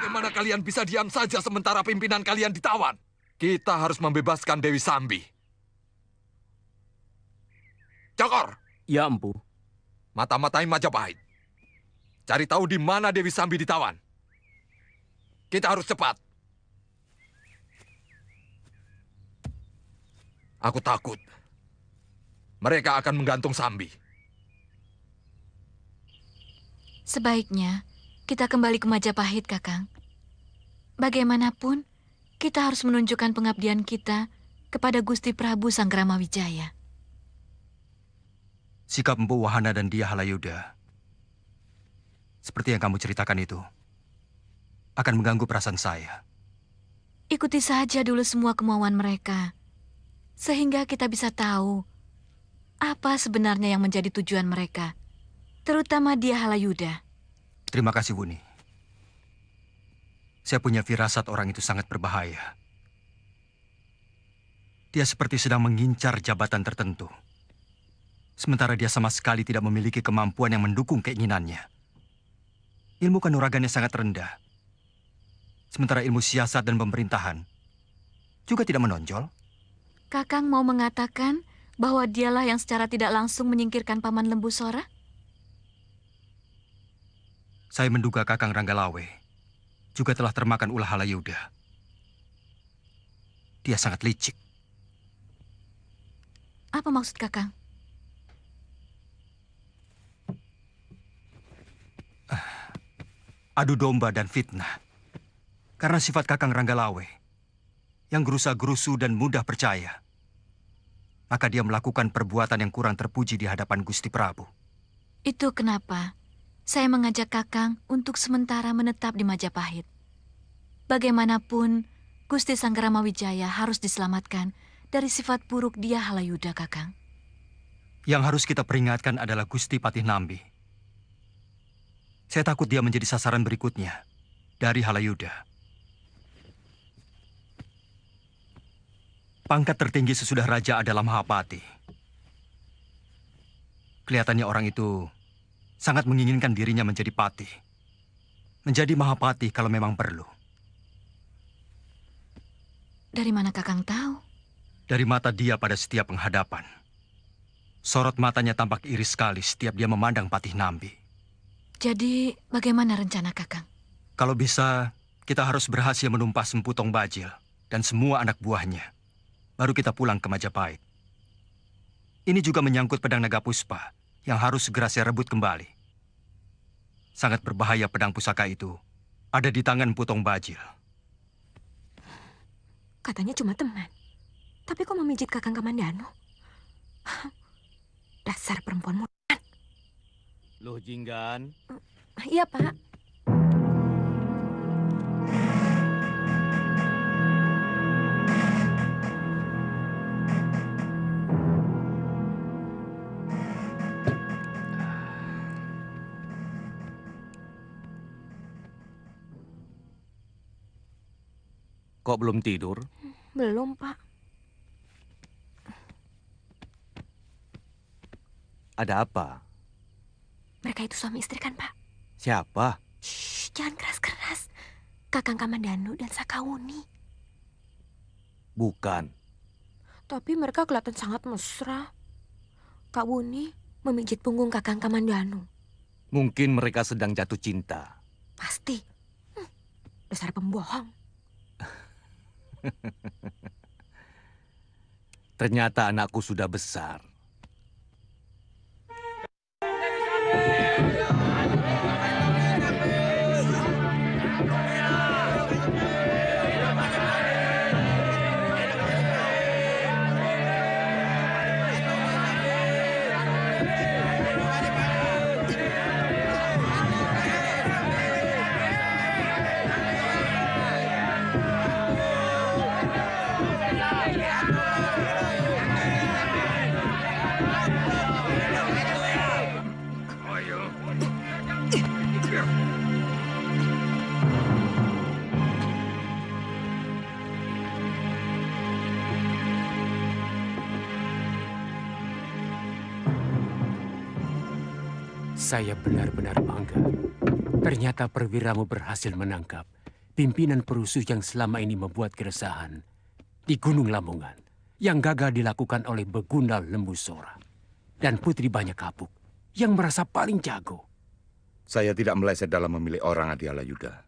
Bagaimana kalian bisa diam saja sementara pimpinan kalian ditawan? Kita harus membebaskan Dewi Sambi. Cokor! Ya, Empu. Mata-matai Majapahit. Cari tahu di mana Dewi Sambi ditawan. Kita harus cepat. Aku takut mereka akan menggantung Sambi. Sebaiknya kita kembali ke Majapahit, Kakang. Bagaimanapun, kita harus menunjukkan pengabdian kita kepada Gusti Prabu Sanggramawijaya. Sikap Empu Wahana dan dia Halayuda, seperti yang kamu ceritakan itu, akan mengganggu perasaan saya. Ikuti saja dulu semua kemauan mereka, sehingga kita bisa tahu apa sebenarnya yang menjadi tujuan mereka, terutama dia Halayuda. Terima kasih, Wuni. Saya punya firasat orang itu sangat berbahaya. Dia seperti sedang mengincar jabatan tertentu. Sementara dia sama sekali tidak memiliki kemampuan yang mendukung keinginannya. Ilmu kanuragannya sangat rendah. Sementara ilmu siasat dan pemerintahan juga tidak menonjol. Kakang mau mengatakan bahwa dialah yang secara tidak langsung menyingkirkan Paman Lembu Sora? Saya menduga Kakang Ranggalawe juga telah termakan ulah Halayuda. Dia sangat licik. Apa maksud Kakang? Adu domba dan fitnah. Karena sifat Kakang Ranggalawe yang gerusa-gerusu dan mudah percaya, maka dia melakukan perbuatan yang kurang terpuji di hadapan Gusti Prabu. Itu kenapa saya mengajak Kakang untuk sementara menetap di Majapahit. Bagaimanapun, Gusti Sanggramawijaya harus diselamatkan dari sifat buruk dia Halayuda, Kakang. Yang harus kita peringatkan adalah Gusti Patih Nambi. Saya takut dia menjadi sasaran berikutnya dari Halayuda. Pangkat tertinggi sesudah raja adalah Mahapati. Kelihatannya orang itu sangat menginginkan dirinya menjadi patih. Menjadi Mahapati kalau memang perlu. Dari mana Kakang tahu? Dari mata dia pada setiap penghadapan. Sorot matanya tampak iri sekali setiap dia memandang Patih Nambi. Jadi, bagaimana rencana Kakang? Kalau bisa, kita harus berhasil menumpas Empu Tong Bajil dan semua anak buahnya. Baru kita pulang ke Majapahit. Ini juga menyangkut pedang naga puspa yang harus segera saya rebut kembali. Sangat berbahaya pedang pusaka itu ada di tangan Empu Tong Bajil. Katanya cuma teman. Tapi kok memijit Kakang Kamandanu? Dasar perempuan muda. Loh, Jinggan. Iya, Pak. Kok belum tidur? Belum, Pak. Ada apa? Mereka itu suami istri kan, Pak? Siapa? Shh, jangan keras-keras. Kakang Kamandanu dan Sakawuni. Bukan. Tapi mereka kelihatan sangat mesra. Kak Wuni memijit punggung Kakang Kamandanu. Mungkin mereka sedang jatuh cinta. Pasti. Dasar pembohong. Ternyata anakku sudah besar. Saya benar-benar bangga. Ternyata perwiramu berhasil menangkap pimpinan perusuh yang selama ini membuat keresahan di Gunung Lamongan yang gagal dilakukan oleh Begundal Lembu Sora dan Putri Banyak Kapuk yang merasa paling jago. Saya tidak meleset dalam memilih orang, Adiala Yuda.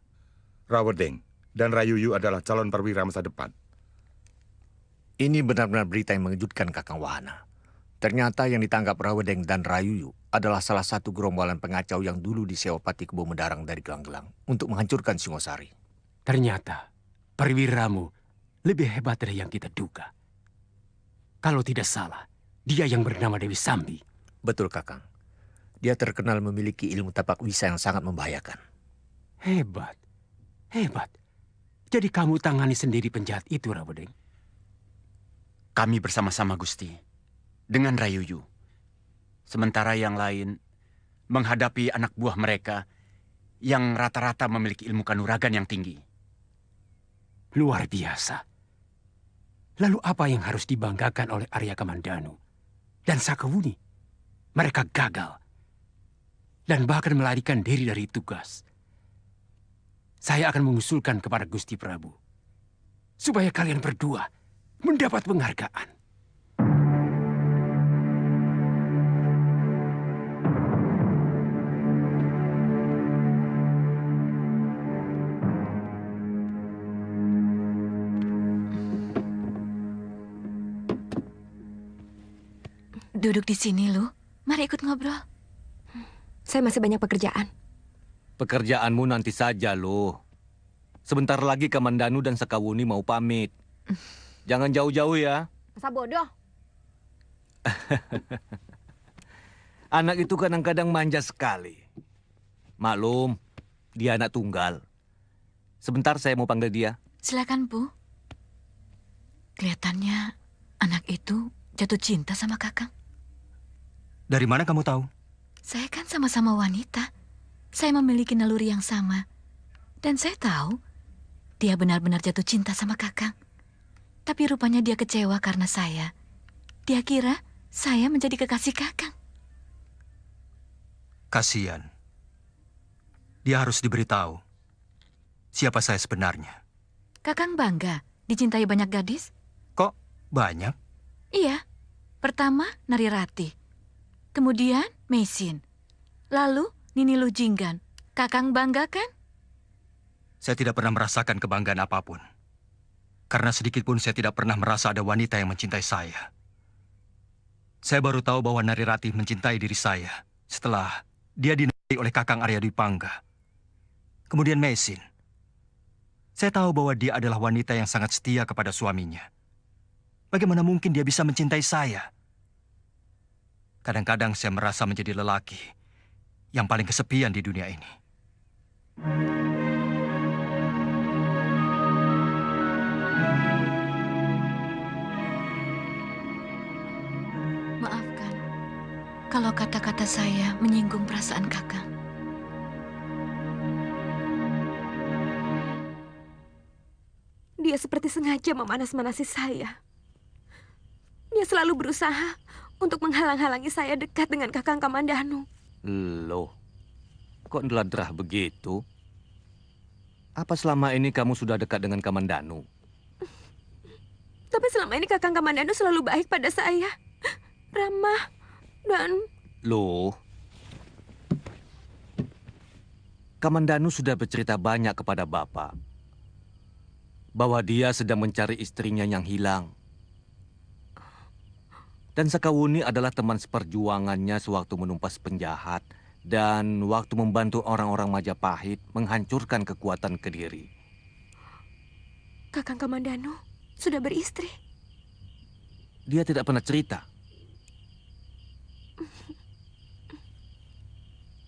Rawedeng dan Rayuyu adalah calon perwira masa depan. Ini benar-benar berita yang mengejutkan, Kakang Wahana. Ternyata yang ditangkap Rawedeng dan Rayuyu adalah salah satu gerombolan pengacau yang dulu disewa Pati Kebo Medarang dari Gelang-Gelang untuk menghancurkan Singosari. Ternyata perwiramu lebih hebat dari yang kita duga. Kalau tidak salah, dia yang bernama Dewi Sambi. Betul, Kakang. Dia terkenal memiliki ilmu tapak wisa yang sangat membahayakan. Hebat, hebat. Jadi kamu tangani sendiri penjahat itu, Rawedeng? Kami bersama-sama, Gusti. Dengan Rayuyu. Sementara yang lain menghadapi anak buah mereka yang rata-rata memiliki ilmu kanuragan yang tinggi. Luar biasa. Lalu apa yang harus dibanggakan oleh Arya Kamandanu dan Sakawuni? Mereka gagal dan bahkan melarikan diri dari tugas. Saya akan mengusulkan kepada Gusti Prabu supaya kalian berdua mendapat penghargaan. Duduk di sini, Lu. Mari ikut ngobrol. Saya masih banyak pekerjaan. Pekerjaanmu nanti saja, loh. Sebentar lagi Kamandanu dan Sakawuni mau pamit. Jangan jauh-jauh ya. Masa bodoh? Anak itu kadang-kadang manja sekali. Maklum, dia anak tunggal. Sebentar saya mau panggil dia. Silakan, Bu. Kelihatannya anak itu jatuh cinta sama Kakang. Dari mana kamu tahu? Saya kan sama-sama wanita. Saya memiliki naluri yang sama. Dan saya tahu dia benar-benar jatuh cinta sama Kakang. Tapi rupanya dia kecewa karena saya. Dia kira saya menjadi kekasih Kakang. Kasihan. Dia harus diberitahu siapa saya sebenarnya. Kakang bangga dicintai banyak gadis? Kok banyak? Iya. Pertama, Nari Rati. Kemudian, Mesin. Lalu, Nini Lujinggan. Kakang bangga kan? Saya tidak pernah merasakan kebanggaan apapun. Karena sedikit pun saya tidak pernah merasa ada wanita yang mencintai saya. Saya baru tahu bahwa Nari Rati mencintai diri saya setelah dia dinikahi oleh Kakang Arya Dwi Pangga. Kemudian Mesin. Saya tahu bahwa dia adalah wanita yang sangat setia kepada suaminya. Bagaimana mungkin dia bisa mencintai saya? Kadang-kadang saya merasa menjadi lelaki yang paling kesepian di dunia ini. Maafkan kalau kata-kata saya menyinggung perasaan Kakang. Dia seperti sengaja memanas-manasi saya. Dia selalu berusaha untuk menghalang-halangi saya dekat dengan Kakang Kamandanu. Loh, kok neladrah begitu? Apa selama ini kamu sudah dekat dengan Kamandanu? Tapi selama ini Kakang Kamandanu selalu baik pada saya. Ramah dan... Loh, Kamandanu sudah bercerita banyak kepada Bapak bahwa dia sedang mencari istrinya yang hilang. Dan Sakawuni adalah teman seperjuangannya sewaktu menumpas penjahat dan waktu membantu orang-orang Majapahit menghancurkan kekuatan Kediri. Kakang Kamandanu sudah beristri. Dia tidak pernah cerita.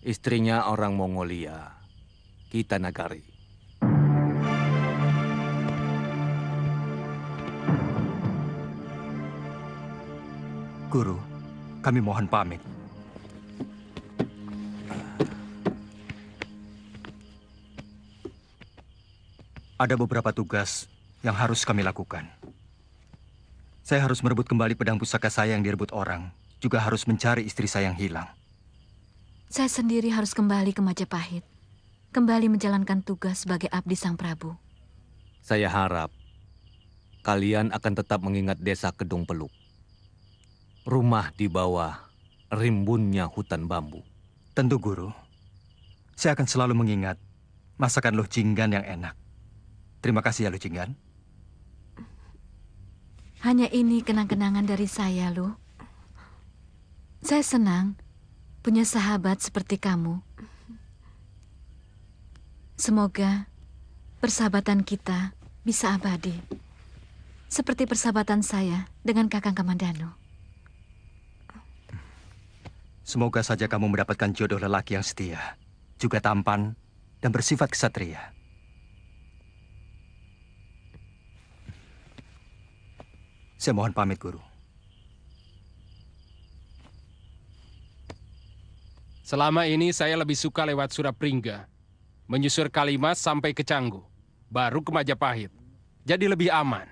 Istrinya orang Mongolia, Kita Nagari. Guru, kami mohon pamit. Ada beberapa tugas yang harus kami lakukan. Saya harus merebut kembali pedang pusaka saya yang direbut orang, juga harus mencari istri saya yang hilang. Saya sendiri harus kembali ke Majapahit. Kembali menjalankan tugas sebagai abdi Sang Prabu. Saya harap kalian akan tetap mengingat desa Kedung Peluk. Rumah di bawah rimbunnya hutan bambu. Tentu, Guru. Saya akan selalu mengingat masakan Luh Jinggan yang enak. Terima kasih ya, Luh Jinggan. Hanya ini kenang-kenangan dari saya, Luh. Saya senang punya sahabat seperti kamu. Semoga persahabatan kita bisa abadi. Seperti persahabatan saya dengan Kakang Kamandanu. Semoga saja kamu mendapatkan jodoh lelaki yang setia, juga tampan dan bersifat kesatria. Saya mohon pamit, Guru. Selama ini saya lebih suka lewat Surapringga, menyusur Kalimas sampai ke Canggu, baru ke Majapahit. Jadi lebih aman.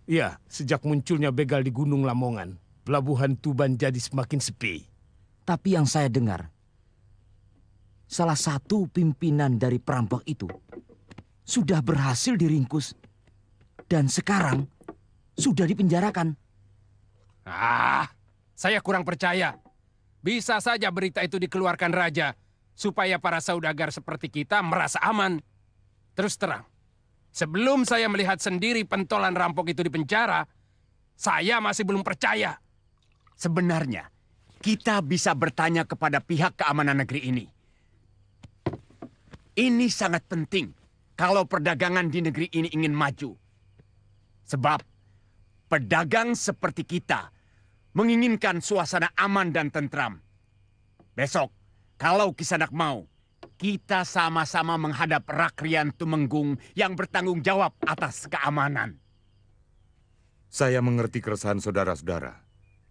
Ya, sejak munculnya begal di Gunung Lamongan, pelabuhan Tuban jadi semakin sepi. Tapi yang saya dengar, salah satu pimpinan dari perampok itu sudah berhasil diringkus dan sekarang sudah dipenjarakan. Saya kurang percaya. Bisa saja berita itu dikeluarkan raja supaya para saudagar seperti kita merasa aman. Terus terang, sebelum saya melihat sendiri pentolan rampok itu di penjara, saya masih belum percaya. Sebenarnya, kita bisa bertanya kepada pihak keamanan negeri ini. Ini sangat penting kalau perdagangan di negeri ini ingin maju. Sebab pedagang seperti kita menginginkan suasana aman dan tentram. Besok, kalau Kisanak mau, kita sama-sama menghadap Rakrian Tumenggung yang bertanggung jawab atas keamanan. Saya mengerti keresahan saudara-saudara.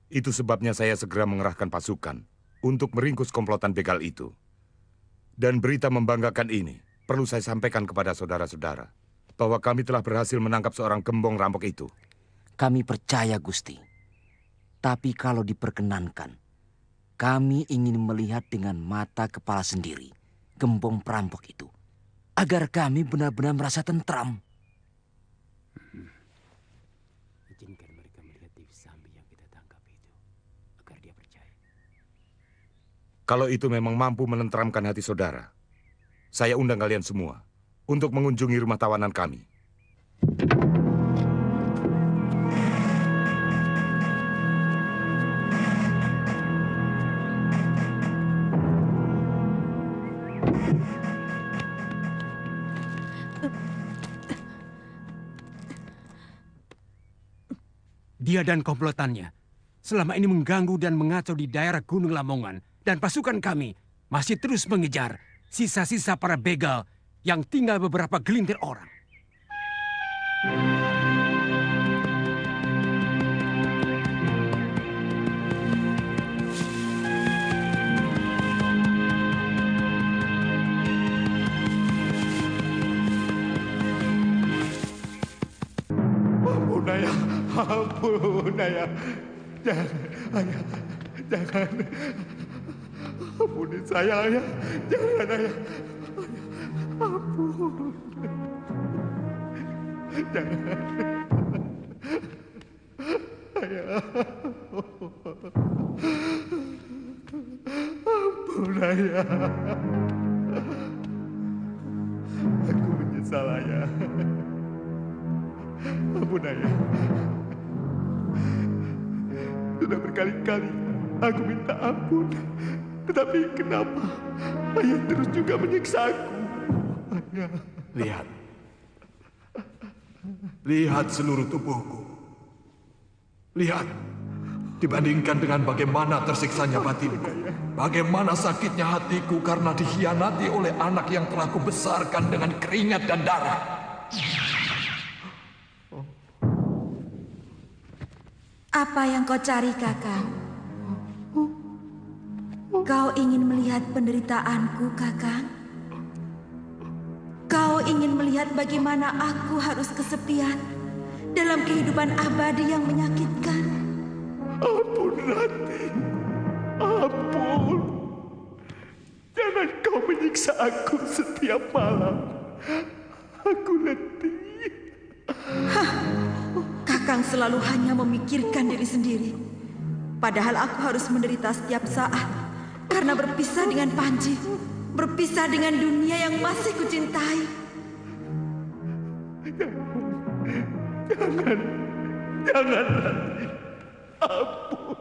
Itu sebabnya saya segera mengerahkan pasukan untuk meringkus komplotan begal itu. Dan berita membanggakan ini perlu saya sampaikan kepada saudara-saudara bahwa kami telah berhasil menangkap seorang gembong rampok itu. Kami percaya, Gusti. Tapi kalau diperkenankan, kami ingin melihat dengan mata kepala sendiri gembong perampok itu, agar kami benar-benar merasa tentram. Izinkan mereka melihat Dewi Sambi yang kita tangkap itu, agar dia percaya. Kalau itu memang mampu menenteramkan hati saudara, saya undang kalian semua untuk mengunjungi rumah tawanan kami. Dia dan komplotannya selama ini mengganggu dan mengacau di daerah Gunung Lamongan. Dan pasukan kami masih terus mengejar sisa-sisa para begal yang tinggal beberapa gelintir orang. Ampun, Ayah. Ampun, Ayah. Jangan, Ayah. Jangan. Ampuni saya, Ayah. Jangan, Ayah. Ampun. Jangan. Ayah. Ampun, Ayah. Aku menyesal, Ayah. Ampun, Ayah. Berkali-kali aku minta ampun. Tetapi kenapa ayah terus juga menyiksa aku? Ayah. Lihat. Lihat seluruh tubuhku. Lihat. Dibandingkan dengan bagaimana tersiksanya batinku. Bagaimana sakitnya hatiku karena dikhianati oleh anak yang telah kubesarkan dengan keringat dan darah. Apa yang kau cari, Kakang? Kau ingin melihat penderitaanku, Kakang? Kau ingin melihat bagaimana aku harus kesepian dalam kehidupan abadi yang menyakitkan? Ampun, Rati. Ampun. Jangan kau menyiksa aku setiap malam. Aku letih. Hah, Kakang selalu hanya memikirkan diri sendiri. Padahal aku harus menderita setiap saat karena berpisah dengan Panji. Berpisah dengan dunia yang masih kucintai. Jangan, Rati. Ampun.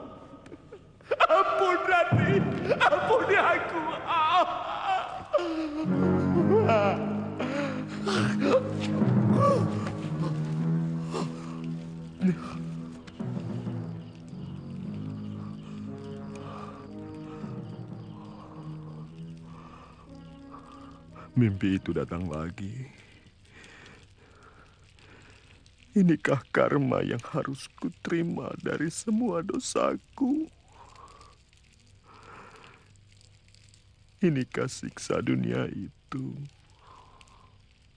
Ampun, Rati. Ampuni aku. Mimpi itu datang lagi. Inikah karma yang harus kuterima dari semua dosaku? Inikah siksa dunia itu?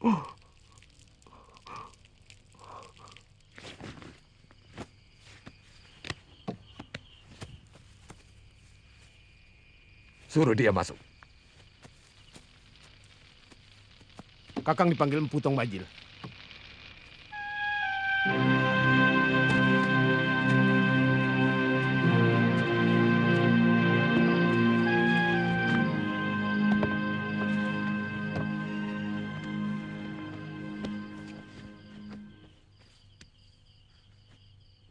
Oh. Suruh dia masuk. Kakang dipanggil Empu Tong Bajil.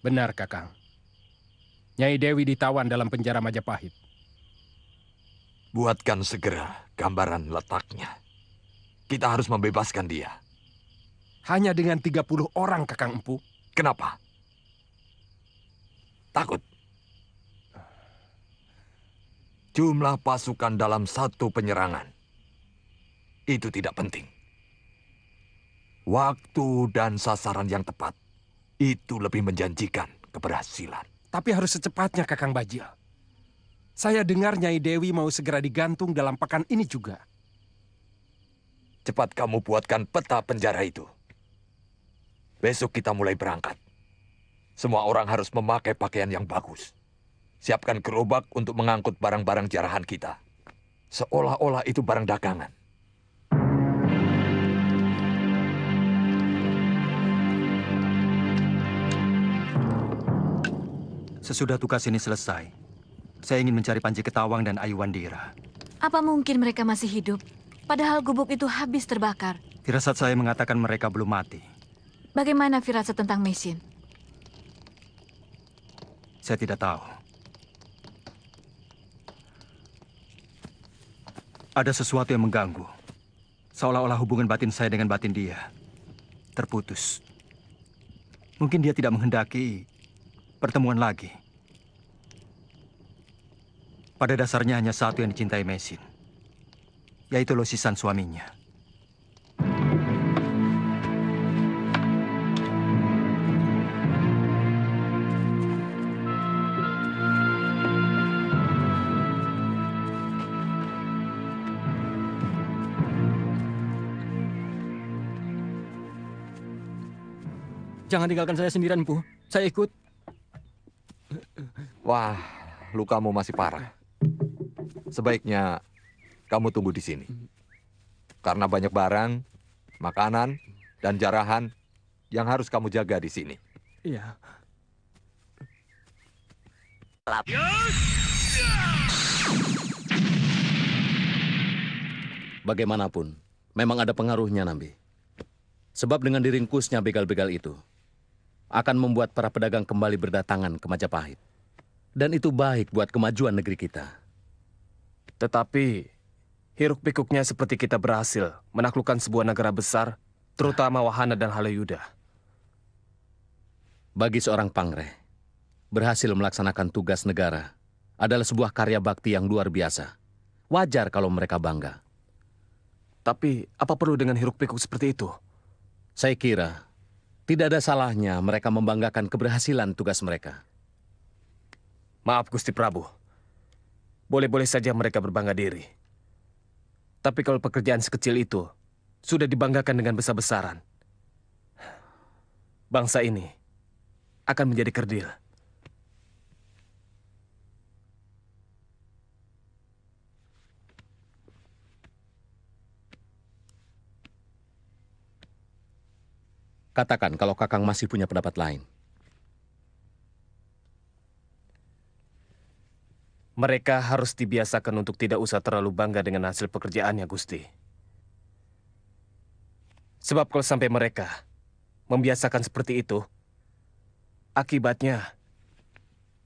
Benar, Kakang. Nyai Dewi ditawan dalam penjara Majapahit. Buatkan segera gambaran letaknya. Kita harus membebaskan dia. Hanya dengan 30 orang, Kakang Empu. Kenapa? Takut? Jumlah pasukan dalam satu penyerangan. Itu tidak penting. Waktu dan sasaran yang tepat. Itu lebih menjanjikan keberhasilan. Tapi harus secepatnya, Kakang Bajil. Saya dengar Nyai Dewi mau segera digantung dalam pekan ini juga. Cepat kamu buatkan peta penjara itu. Besok kita mulai berangkat. Semua orang harus memakai pakaian yang bagus. Siapkan gerobak untuk mengangkut barang-barang jarahan kita. Seolah-olah itu barang dagangan. Sesudah tugas ini selesai, saya ingin mencari Panji Ketawang dan Ayu Wandira. Apa mungkin mereka masih hidup? Padahal gubuk itu habis terbakar. Firasat saya mengatakan mereka belum mati. Bagaimana firasat tentang Mesin? Saya tidak tahu. Ada sesuatu yang mengganggu. Seolah-olah hubungan batin saya dengan batin dia terputus. Mungkin dia tidak menghendaki pertemuan lagi. Pada dasarnya hanya satu yang dicintai Mesin, yaitu Losisan suaminya. Jangan tinggalkan saya sendirian, Empu. Saya ikut. Wah, lukamu masih parah. Sebaiknya kamu tunggu di sini. Karena banyak barang, makanan, dan jarahan yang harus kamu jaga di sini. Iya. Bagaimanapun, memang ada pengaruhnya, Nambi. Sebab dengan diringkusnya begal-begal itu, akan membuat para pedagang kembali berdatangan ke Majapahit. Dan itu baik buat kemajuan negeri kita. Tetapi, hiruk-pikuknya seperti kita berhasil menaklukkan sebuah negara besar, terutama Wahana dan Halayuda. Bagi seorang pangreh, berhasil melaksanakan tugas negara adalah sebuah karya bakti yang luar biasa. Wajar kalau mereka bangga. Tapi, apa perlu dengan hiruk-pikuk seperti itu? Saya kira, tidak ada salahnya mereka membanggakan keberhasilan tugas mereka. Maaf, Gusti Prabu. Boleh-boleh saja mereka berbangga diri. Tapi kalau pekerjaan sekecil itu sudah dibanggakan dengan besar-besaran, bangsa ini akan menjadi kerdil. Katakan kalau Kakang masih punya pendapat lain. Mereka harus dibiasakan untuk tidak usah terlalu bangga dengan hasil pekerjaannya, Gusti. Sebab kalau sampai mereka membiasakan seperti itu, akibatnya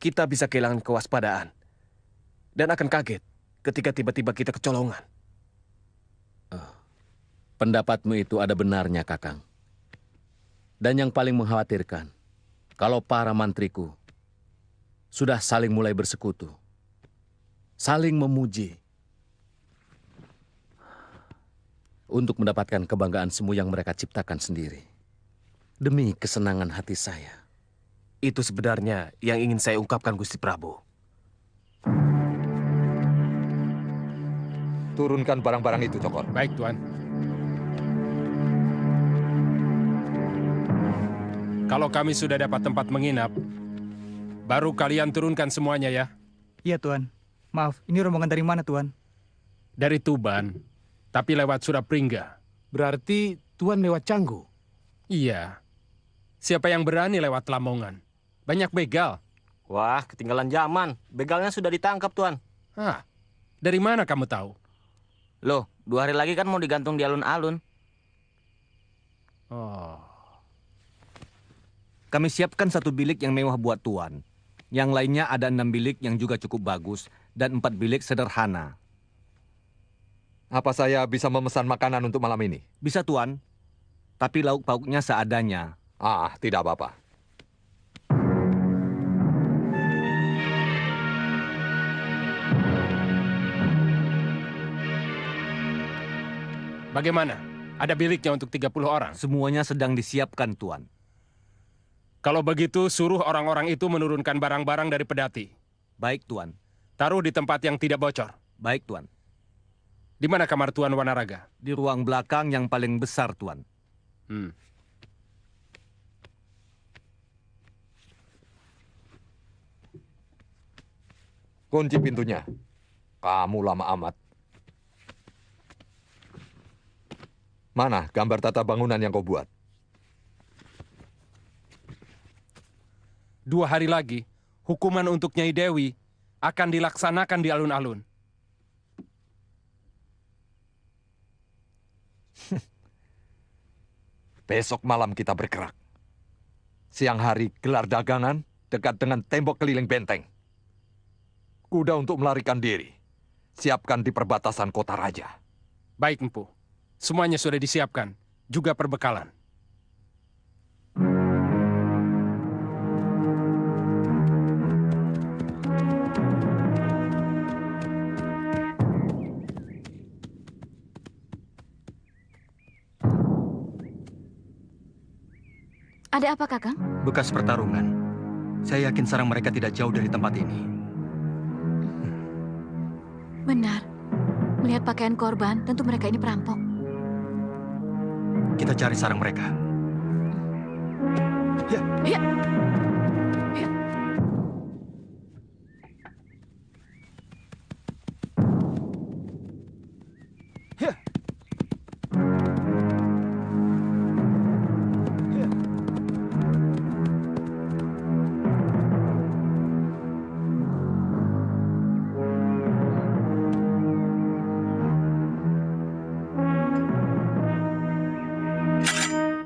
kita bisa kehilangan kewaspadaan dan akan kaget ketika tiba-tiba kita kecolongan. Pendapatmu itu ada benarnya, Kakang. Dan yang paling mengkhawatirkan, kalau para mantriku sudah saling mulai bersekutu, saling memuji, untuk mendapatkan kebanggaan semu yang mereka ciptakan sendiri, demi kesenangan hati saya. Itu sebenarnya yang ingin saya ungkapkan, Gusti Prabu. Turunkan barang-barang itu, Cokor. Baik, Tuan. Kalau kami sudah dapat tempat menginap, baru kalian turunkan semuanya ya. Iya, Tuan. Maaf, ini rombongan dari mana, Tuan? Dari Tuban, tapi lewat Surapringga. Berarti Tuan lewat Canggu? Iya. Siapa yang berani lewat Lamongan? Banyak begal. Wah, ketinggalan zaman. Begalnya sudah ditangkap, Tuan. Hah, dari mana kamu tahu? Loh, 2 hari lagi kan mau digantung di alun-alun. Oh. Kami siapkan 1 bilik yang mewah buat Tuan. Yang lainnya ada 6 bilik yang juga cukup bagus dan 4 bilik sederhana. Apa saya bisa memesan makanan untuk malam ini? Bisa, Tuan. Tapi lauk pauknya seadanya. Tidak apa-apa. Bagaimana? Ada biliknya untuk 30 orang? Semuanya sedang disiapkan, Tuan. Kalau begitu, suruh orang-orang itu menurunkan barang-barang dari pedati. Baik, Tuan. Taruh di tempat yang tidak bocor. Baik, Tuan. Di mana kamar Tuan Wanaraga? Di ruang belakang yang paling besar, Tuan. Kunci pintunya. Kamu lama amat. Mana gambar tata bangunan yang kau buat? 2 hari lagi, hukuman untuk Nyai Dewi akan dilaksanakan di alun-alun. Besok malam kita bergerak. Siang hari gelar dagangan dekat dengan tembok keliling benteng. Kuda untuk melarikan diri. Siapkan di perbatasan kota raja. Baik, Empu. Semuanya sudah disiapkan, juga perbekalan. Ada apa, Kakang? Bekas pertarungan. Saya yakin sarang mereka tidak jauh dari tempat ini. Benar. Melihat pakaian korban, tentu mereka ini perampok. Kita cari sarang mereka. Ya. Ya. Ya.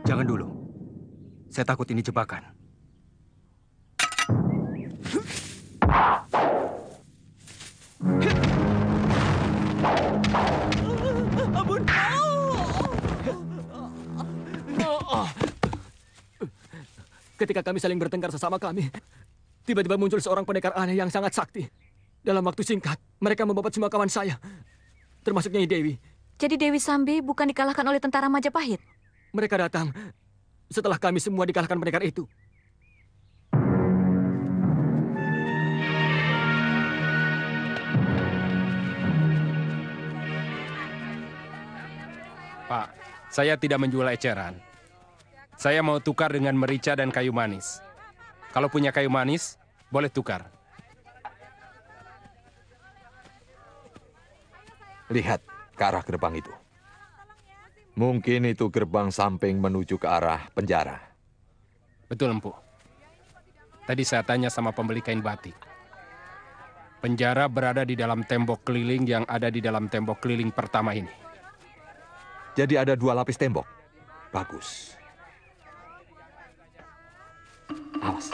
Jangan dulu. Saya takut ini jebakan. ketika kami saling bertengkar sesama kami, tiba-tiba muncul seorang pendekar aneh yang sangat sakti. Dalam waktu singkat, mereka membabat semua kawan saya, termasuk Nyai Dewi. Jadi Dewi Sambi bukan dikalahkan oleh tentara Majapahit? Mereka datang setelah kami semua dikalahkan pendekar itu. Pak, saya tidak menjual eceran. Saya mau tukar dengan merica dan kayu manis. Kalau punya kayu manis, boleh tukar. Lihat ke arah gerbang itu. Mungkin itu gerbang samping menuju ke arah penjara. Betul, Empu. Tadi saya tanya sama pembeli kain batik. Penjara berada di dalam tembok keliling yang ada di dalam tembok keliling pertama ini. Jadi ada 2 lapis tembok. Bagus. Awas.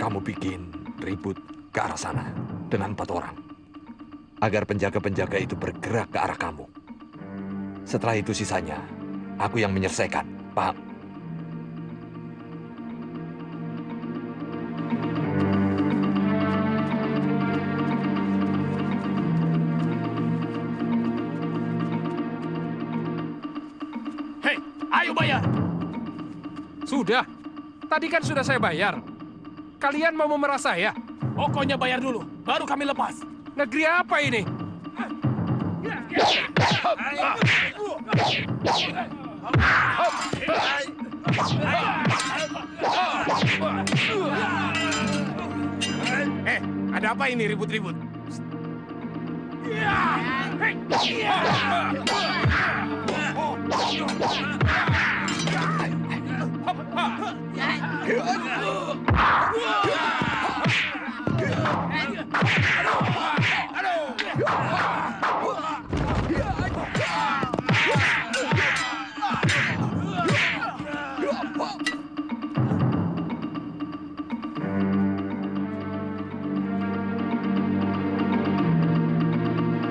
Kamu bikin ribut ke arah sana dengan 4 orang. Agar penjaga-penjaga itu bergerak ke arah kamu. Setelah itu sisanya, aku yang menyelesaikan. Paham? Hei, ayo bayar! Sudah. Tadi kan sudah saya bayar. Kalian mau memerah saya? Pokoknya bayar dulu, baru kami lepas. Negeri apa ini? Ada apa ini ribut-ribut?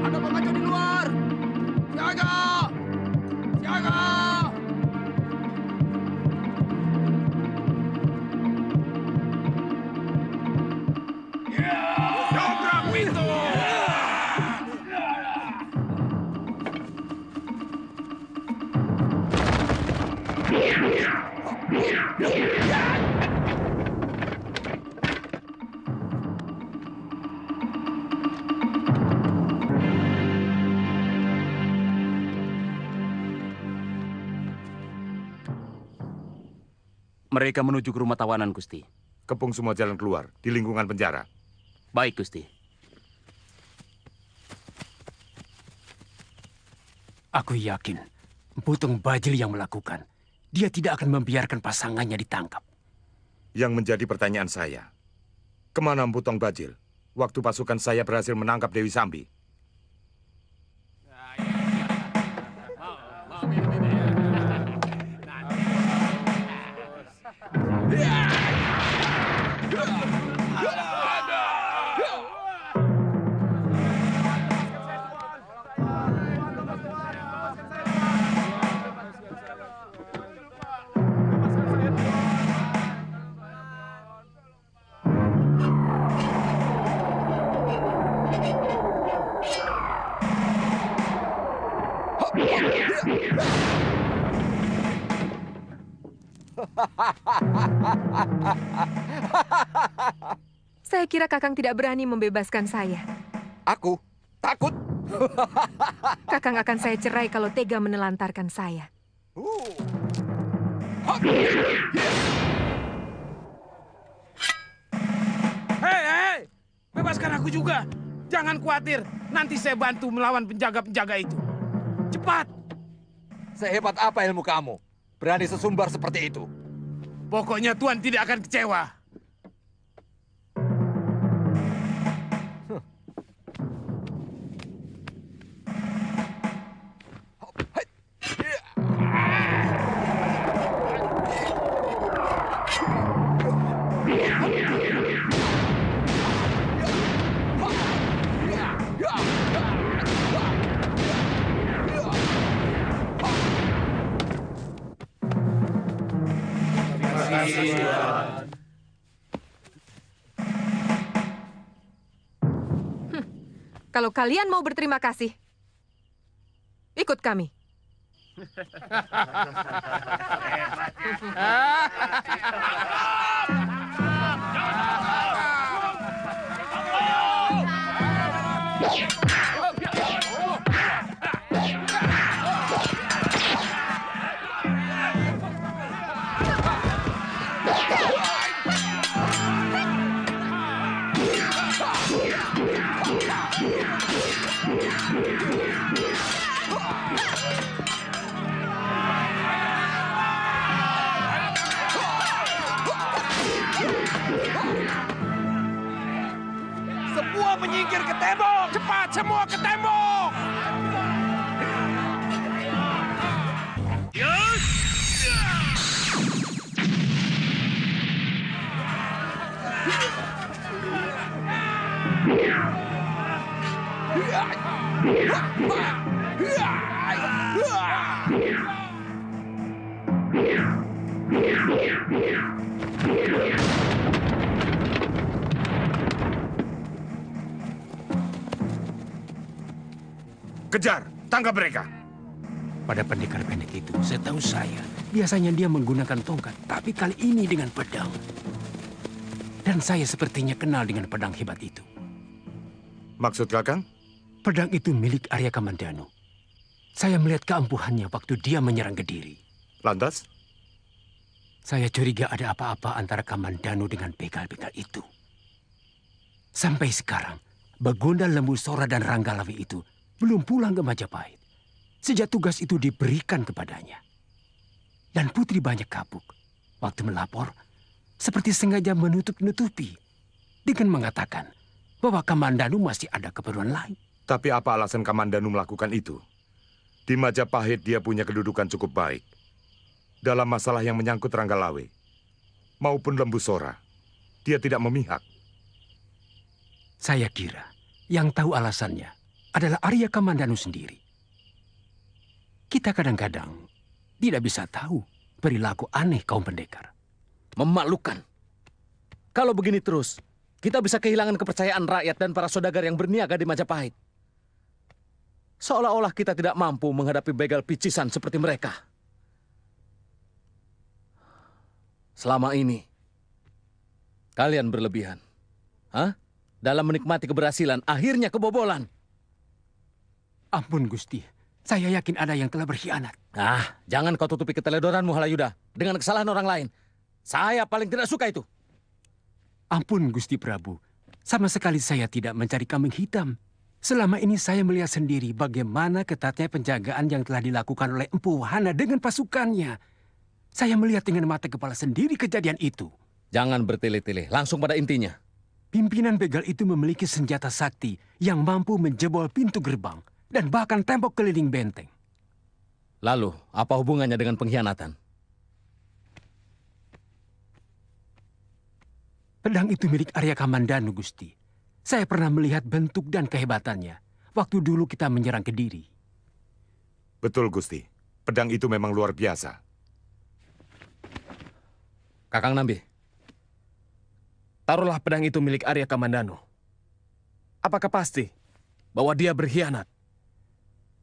Ada pengacau di luar. Siaga! Siaga! Dobrak pintu! Mereka menuju ke rumah tawanan, Gusti. Kepung semua jalan keluar di lingkungan penjara. Baik, Gusti. Aku yakin Emputong Bajil yang melakukan. Dia tidak akan membiarkan pasangannya ditangkap. Yang menjadi pertanyaan saya, kemana Emputong Bajil waktu pasukan saya berhasil menangkap Dewi Sambi? Saya kira Kakang tidak berani membebaskan saya. Aku takut. Kakang akan saya cerai kalau tega menelantarkan saya. Hei, bebaskan aku juga. Jangan khawatir, nanti saya bantu melawan penjaga-penjaga itu. Cepat! Sehebat apa ilmu kamu? Berani sesumbar seperti itu? Pokoknya Tuan tidak akan kecewa. Kalau kalian mau berterima kasih, ikut kami. Semua menyingkir ke tembok! Cepat semua ke tembok! Kejar, tangkap mereka. Pada pendekar pendek itu, setahu saya, biasanya dia menggunakan tongkat, tapi kali ini dengan pedang. Dan saya sepertinya kenal dengan pedang hebat itu. Maksud Kakang? Pedang itu milik Arya Kamandanu. Saya melihat keampuhannya waktu dia menyerang Kediri. Lantas? Saya curiga ada apa-apa antara Kamandanu dengan begal-begal itu. Sampai sekarang, Bagunda Lembu Sora dan Ranggalawi itu belum pulang ke Majapahit sejak tugas itu diberikan kepadanya. Dan Putri Banyak Kapuk, waktu melapor, seperti sengaja menutup-nutupi dengan mengatakan bahwa Kamandanu masih ada keperluan lain. Tapi apa alasan Kamandanu melakukan itu? Di Majapahit dia punya kedudukan cukup baik. Dalam masalah yang menyangkut Ranggalawe maupun Lembu Sora, dia tidak memihak. Saya kira yang tahu alasannya adalah Arya Kamandanu sendiri. Kita kadang-kadang tidak bisa tahu perilaku aneh kaum pendekar. Memalukan. Kalau begini terus, kita bisa kehilangan kepercayaan rakyat dan para saudagar yang berniaga di Majapahit. Seolah-olah kita tidak mampu menghadapi begal picisan seperti mereka. Selama ini, kalian berlebihan. Dalam menikmati keberhasilan, akhirnya kebobolan. Ampun Gusti, saya yakin ada yang telah berkhianat. Jangan kau tutupi keteledoranmu, Halayuda, dengan kesalahan orang lain. Saya paling tidak suka itu. Ampun Gusti Prabu, sama sekali saya tidak mencari kambing hitam. Selama ini saya melihat sendiri bagaimana ketatnya penjagaan yang telah dilakukan oleh Empu Wahana dengan pasukannya. Saya melihat dengan mata kepala sendiri kejadian itu. Jangan bertele-tele, langsung pada intinya. Pimpinan begal itu memiliki senjata sakti yang mampu menjebol pintu gerbang dan bahkan tembok keliling benteng. Lalu, apa hubungannya dengan pengkhianatan? Pedang itu milik Arya Kamandanu, Gusti. Saya pernah melihat bentuk dan kehebatannya waktu dulu kita menyerang Kediri. Betul, Gusti. Pedang itu memang luar biasa. Kakang Nambi, taruhlah pedang itu milik Arya Kamandanu. Apakah pasti bahwa dia berkhianat?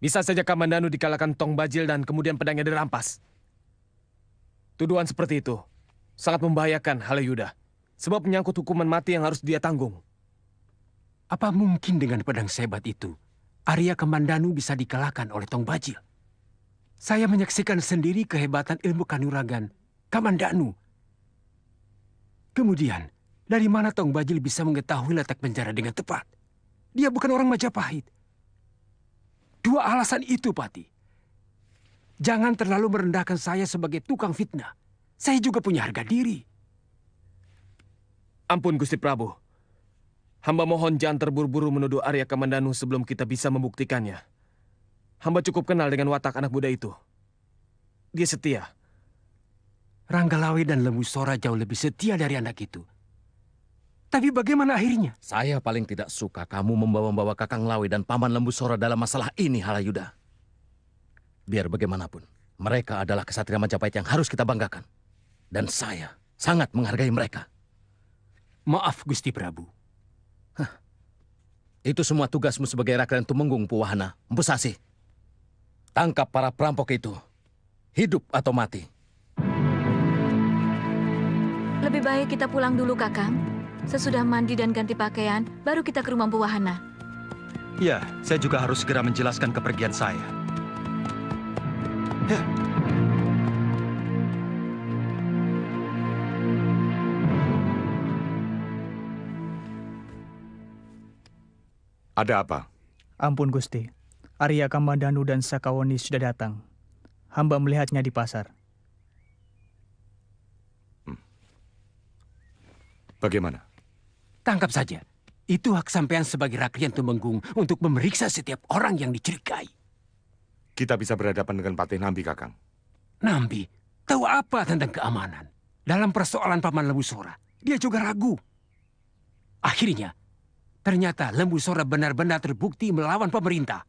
Bisa saja Kamandanu dikalahkan Tong Bajil dan kemudian pedangnya dirampas. Tuduhan seperti itu sangat membahayakan Halayuda, sebab menyangkut hukuman mati yang harus dia tanggung. Apa mungkin dengan pedang sehebat itu, Arya Kamandanu bisa dikalahkan oleh Tong Bajil? Saya menyaksikan sendiri kehebatan ilmu kanuragan Kamandanu. Kemudian, dari mana Tong Bajil bisa mengetahui letak penjara dengan tepat? Dia bukan orang Majapahit. Dua alasan itu, Pati. Jangan terlalu merendahkan saya sebagai tukang fitnah. Saya juga punya harga diri. Ampun, Gusti Prabu. Hamba mohon jangan terburu-buru menuduh Arya Kamandanu sebelum kita bisa membuktikannya. Hamba cukup kenal dengan watak anak muda itu. Dia setia. Ranggalawe dan Lembu Sora jauh lebih setia dari anak itu. Tapi bagaimana akhirnya? Saya paling tidak suka kamu membawa-bawa Kakang Lawe dan Paman Lembu Sora dalam masalah ini, Halayuda. Biar bagaimanapun, mereka adalah kesatria Majapahit yang harus kita banggakan. Dan saya sangat menghargai mereka. Maaf, Gusti Prabu. Itu semua tugasmu sebagai Rakyat Tumenggung, Puwahana, Empu Sasi. Tangkap para perampok itu. Hidup atau mati. Lebih baik kita pulang dulu, Kakang. Sesudah mandi dan ganti pakaian, baru kita ke rumah Puwahana. Ya, saya juga harus segera menjelaskan kepergian saya. Ada apa? Ampun Gusti, Arya Kamandanu dan Sakawuni sudah datang. Hamba melihatnya di pasar. Bagaimana? Tangkap saja. Itu hak sampean sebagai Rakyat Tumenggung untuk memeriksa setiap orang yang dicurigai. Kita bisa berhadapan dengan Patih Nambi, Kakang. Nambi, tahu apa tentang keamanan? Dalam persoalan Paman Lembu Sora, dia juga ragu. Akhirnya, ternyata Lembu Sora benar-benar terbukti melawan pemerintah.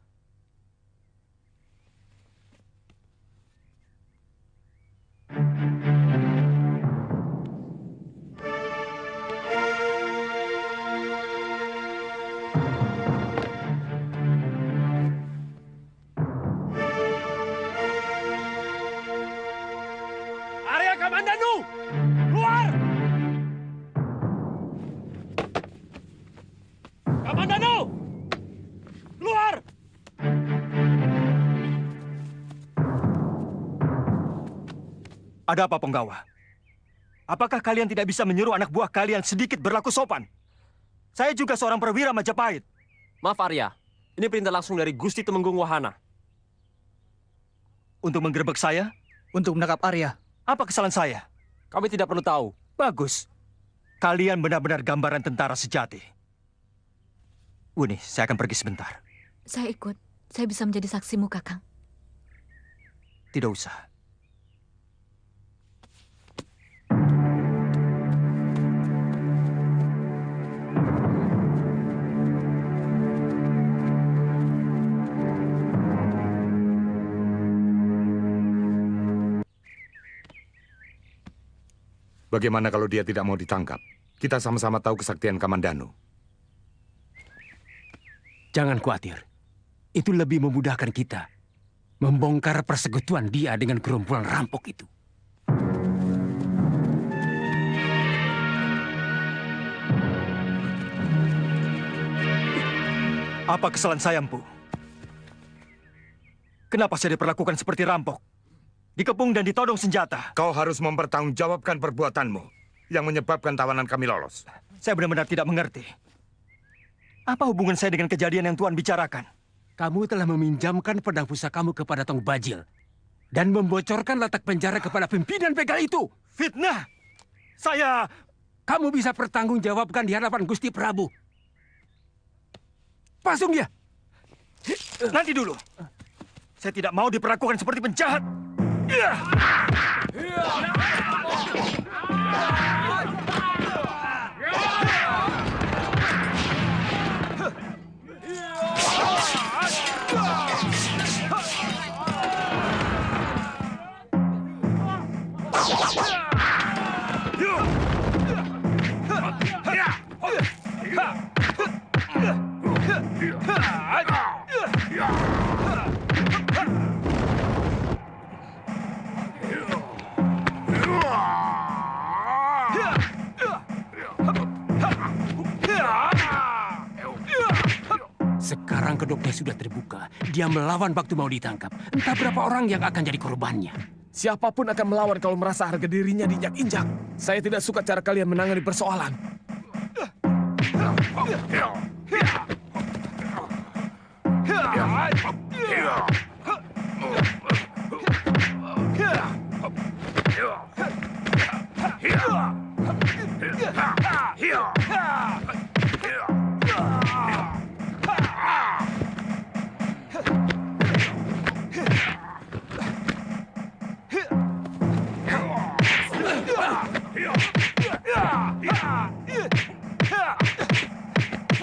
Arya Kamandanu, keluar! Kamandanu, keluar! Ada apa, Penggawa? Apakah kalian tidak bisa menyuruh anak buah kalian sedikit berlaku sopan? Saya juga seorang perwira Majapahit. Maaf Arya, ini perintah langsung dari Gusti Tumenggung Wahana. Untuk menggerebek saya? Untuk menangkap Arya. Apa kesalahan saya? Kami tidak perlu tahu. Bagus. Kalian benar-benar gambaran tentara sejati. Wuni, saya akan pergi sebentar. Saya ikut. Saya bisa menjadi saksimu, Kakang. Tidak usah. Bagaimana kalau dia tidak mau ditangkap? Kita sama-sama tahu kesaktian Kamandanu. Jangan khawatir. Itu lebih memudahkan kita membongkar persekutuan dia dengan gerombolan rampok itu. Apa kesalahan saya, Empu? Kenapa saya diperlakukan seperti rampok? Dikepung dan ditodong senjata. Kau harus mempertanggungjawabkan perbuatanmu yang menyebabkan tawanan kami lolos. Saya benar-benar tidak mengerti. Apa hubungan saya dengan kejadian yang Tuan bicarakan? Kamu telah meminjamkan pedang pusakamu kepada Tong Bajil dan membocorkan letak penjara kepada pimpinan begal itu. Fitnah! Saya... Kamu bisa pertanggungjawabkan di hadapan Gusti Prabu. Pasung dia! Nanti dulu. Saya tidak mau diperlakukan seperti penjahat. Sekarang kedoknya sudah terbuka. Dia melawan waktu mau ditangkap. Entah berapa orang yang akan jadi korbannya. Siapapun akan melawan kalau merasa harga dirinya diinjak-injak. Saya tidak suka cara kalian menangani persoalan.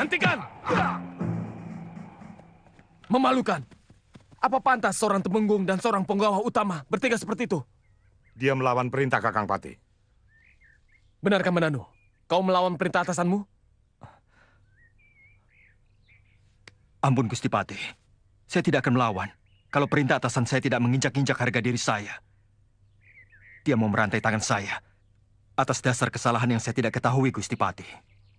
Hentikan! Memalukan. Apa pantas seorang temenggung dan seorang penggawa utama bertiga seperti itu? Dia melawan perintah Kakang Patih. Benar, Kamandanu? Kau melawan perintah atasanmu? Ampun, Gusti Patih. Saya tidak akan melawan kalau perintah atasan saya tidak menginjak-injak harga diri saya. Dia mau merantai tangan saya atas dasar kesalahan yang saya tidak ketahui, Gusti Patih.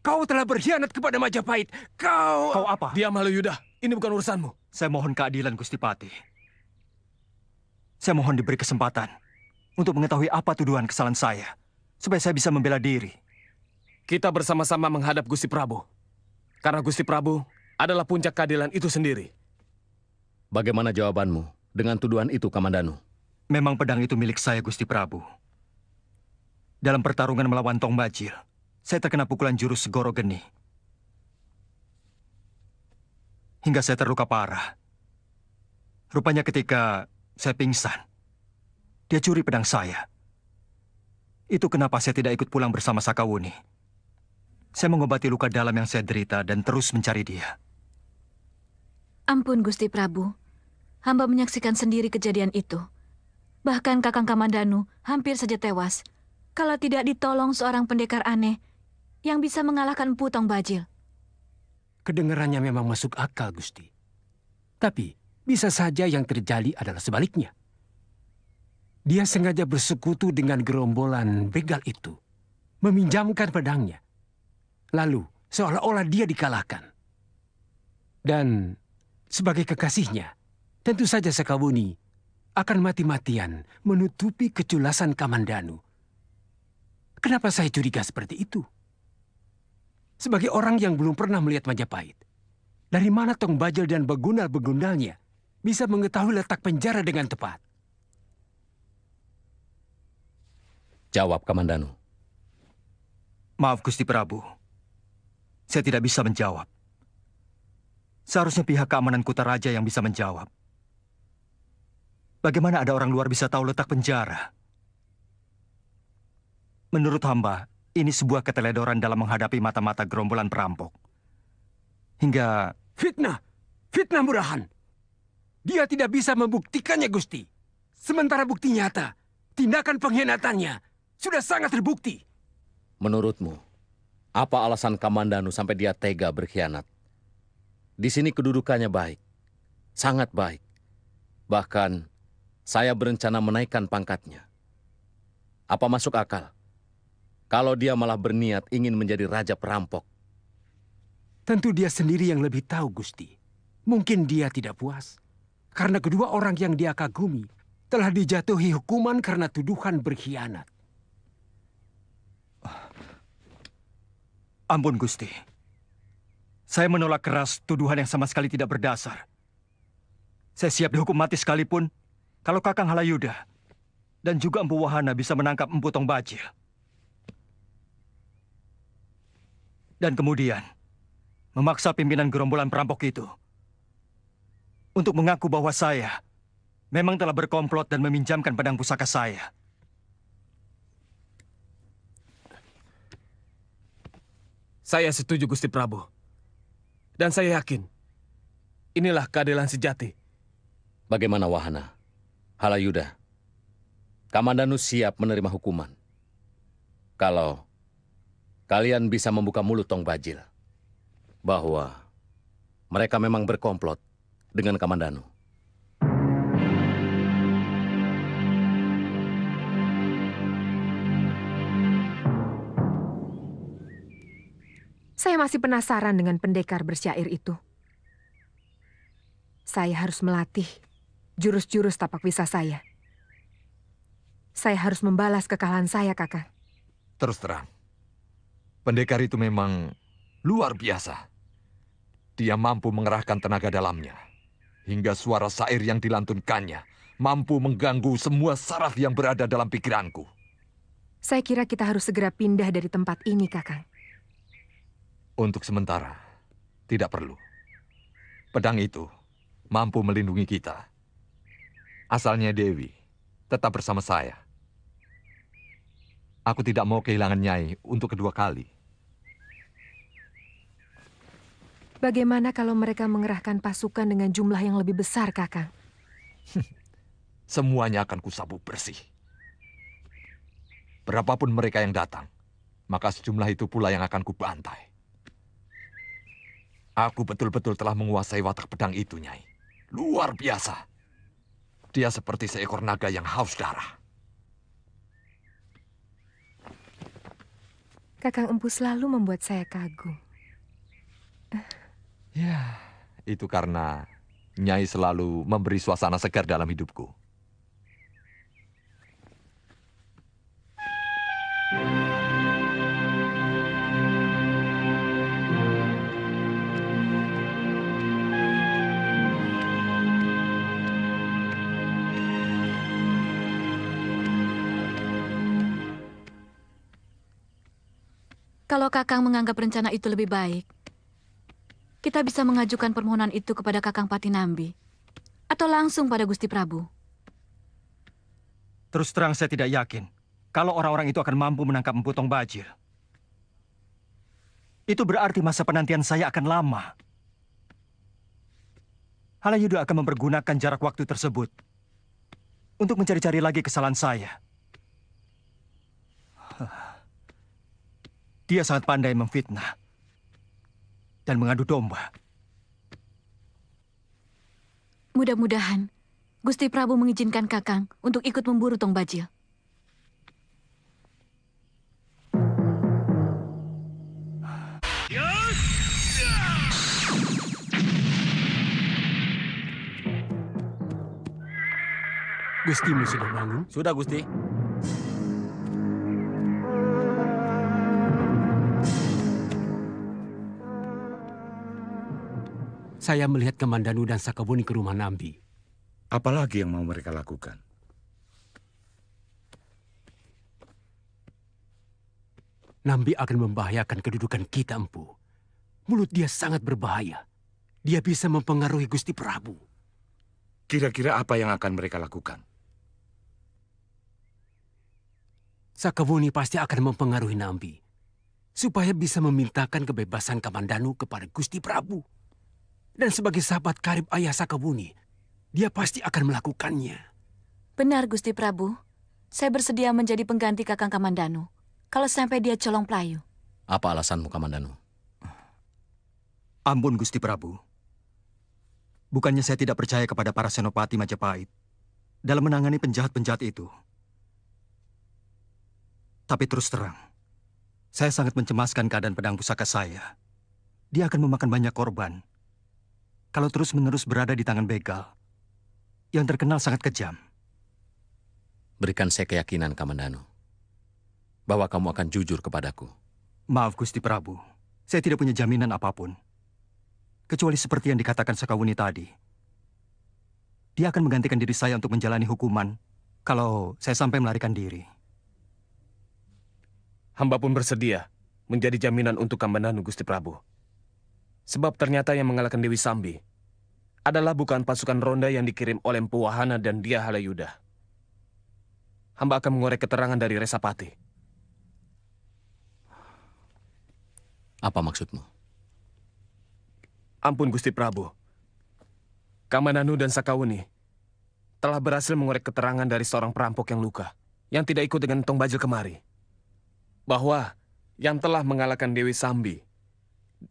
Kau telah berkhianat kepada Majapahit. Kau apa? Diam, Halayuda. Ini bukan urusanmu. Saya mohon keadilan, Gusti Patih. Saya mohon diberi kesempatan untuk mengetahui apa tuduhan kesalahan saya, supaya saya bisa membela diri. Kita bersama-sama menghadap Gusti Prabu. Karena Gusti Prabu adalah puncak keadilan itu sendiri. Bagaimana jawabanmu dengan tuduhan itu, Kamandanu? Memang pedang itu milik saya, Gusti Prabu. Dalam pertarungan melawan Tong Bajil, saya terkena pukulan jurus Segoro Geni. Hingga saya terluka parah. Rupanya ketika saya pingsan, dia curi pedang saya. Itu kenapa saya tidak ikut pulang bersama Sakawuni. Saya mengobati luka dalam yang saya derita dan terus mencari dia. Ampun, Gusti Prabu. Hamba menyaksikan sendiri kejadian itu. Bahkan Kakang Kamandanu hampir saja tewas kalau tidak ditolong seorang pendekar aneh yang bisa mengalahkan Empu Tong Bajil. Kedengarannya memang masuk akal, Gusti. Tapi bisa saja yang terjadi adalah sebaliknya. Dia sengaja bersekutu dengan gerombolan begal itu, meminjamkan pedangnya. Lalu seolah-olah dia dikalahkan. Dan sebagai kekasihnya, tentu saja Sakawuni akan mati-matian menutupi keculasan Kamandanu. Kenapa saya curiga seperti itu? Sebagai orang yang belum pernah melihat Majapahit, dari mana Tong Bajil dan begundal-begundalnya bisa mengetahui letak penjara dengan tepat? Jawab, Kamandanu. Maaf, Gusti Prabu. Saya tidak bisa menjawab. Seharusnya pihak keamanan Kutaraja yang bisa menjawab. Bagaimana ada orang luar bisa tahu letak penjara? Menurut hamba, ini sebuah keteledoran dalam menghadapi mata-mata gerombolan perampok. Hingga... Fitnah! Fitnah murahan! Dia tidak bisa membuktikannya, Gusti. Sementara bukti nyata, tindakan pengkhianatannya sudah sangat terbukti. Menurutmu, apa alasan Kamandanu sampai dia tega berkhianat? Di sini kedudukannya baik, sangat baik. Bahkan, saya berencana menaikkan pangkatnya. Apa masuk akal kalau dia malah berniat ingin menjadi raja perampok? Tentu dia sendiri yang lebih tahu, Gusti. Mungkin dia tidak puas karena kedua orang yang dia kagumi telah dijatuhi hukuman karena tuduhan berkhianat. Ampun, Gusti. Saya menolak keras tuduhan yang sama sekali tidak berdasar. Saya siap dihukum mati sekalipun kalau Kakang Halayuda dan juga Empu Wahana bisa menangkap Empu Tong Bajil. Dan kemudian memaksa pimpinan gerombolan perampok itu untuk mengaku bahwa saya memang telah berkomplot dan meminjamkan pedang pusaka saya. Saya setuju, Gusti Prabu. Dan saya yakin, inilah keadilan sejati. Bagaimana Wahana? Halayuda, Kamandanu siap menerima hukuman kalau kalian bisa membuka mulut Tong Bajil bahwa mereka memang berkomplot dengan Kamandanu. Saya masih penasaran dengan pendekar bersyair itu. Saya harus melatih jurus-jurus tapak wisa saya. Saya harus membalas kekalahan saya, Kakang. Terus terang, pendekar itu memang luar biasa. Dia mampu mengerahkan tenaga dalamnya hingga suara syair yang dilantunkannya mampu mengganggu semua saraf yang berada dalam pikiranku. Saya kira kita harus segera pindah dari tempat ini, Kakang. Untuk sementara, tidak perlu. Pedang itu mampu melindungi kita. Asalnya Dewi tetap bersama saya. Aku tidak mau kehilangan Nyai untuk kedua kali. Bagaimana kalau mereka mengerahkan pasukan dengan jumlah yang lebih besar, Kakang? Semuanya akan kusabuk bersih. Berapapun mereka yang datang, maka sejumlah itu pula yang akan kubantai. Aku betul-betul telah menguasai watak pedang itu, Nyai. Luar biasa. Dia seperti seekor naga yang haus darah. Kakang Empu selalu membuat saya kagum. Ya, itu karena Nyai selalu memberi suasana segar dalam hidupku. Kalau Kakang menganggap rencana itu lebih baik, kita bisa mengajukan permohonan itu kepada Kakang Patinambi atau langsung pada Gusti Prabu. Terus terang saya tidak yakin kalau orang-orang itu akan mampu menangkap Empu Tong Bajil. Itu berarti masa penantian saya akan lama. Halayuda akan mempergunakan jarak waktu tersebut untuk mencari-cari lagi kesalahan saya. Dia sangat pandai memfitnah dan mengadu domba. Mudah-mudahan Gusti Prabu mengizinkan Kakang untuk ikut memburu Tong Bajil. Gustimu sudah bangun? Sudah, Gusti. Saya melihat Kamandanu dan Sakawuni ke rumah Nambi. Apalagi yang mau mereka lakukan? Nambi akan membahayakan kedudukan kita, Empu. Mulut dia sangat berbahaya. Dia bisa mempengaruhi Gusti Prabu. Kira-kira apa yang akan mereka lakukan? Sakawuni pasti akan mempengaruhi Nambi, supaya bisa memintakan kebebasan Kamandanu kepada Gusti Prabu. Dan sebagai sahabat karib ayah Sakawuni, dia pasti akan melakukannya. Benar, Gusti Prabu. Saya bersedia menjadi pengganti Kakang Kamandanu kalau sampai dia colong pelayu. Apa alasanmu, Kamandanu? Ampun, Gusti Prabu. Bukannya saya tidak percaya kepada para senopati Majapahit dalam menangani penjahat-penjahat itu. Tapi terus terang, saya sangat mencemaskan keadaan pedang pusaka saya. Dia akan memakan banyak korban kalau terus-menerus berada di tangan begal yang terkenal sangat kejam. Berikan saya keyakinan, Kamandanu, bahwa kamu akan jujur kepadaku. Maaf, Gusti Prabu. Saya tidak punya jaminan apapun. Kecuali seperti yang dikatakan Sakawuni tadi. Dia akan menggantikan diri saya untuk menjalani hukuman kalau saya sampai melarikan diri. Hamba pun bersedia menjadi jaminan untuk Kamandanu, Gusti Prabu. Sebab ternyata yang mengalahkan Dewi Sambi adalah bukan pasukan ronda yang dikirim oleh Empu Wahana dan dia Halayuda. Hamba akan mengorek keterangan dari Resapati. Apa maksudmu? Ampun, Gusti Prabu. Kamandanu dan Sakawuni telah berhasil mengorek keterangan dari seorang perampok yang luka, yang tidak ikut dengan Tong Bajil kemari. Bahwa yang telah mengalahkan Dewi Sambi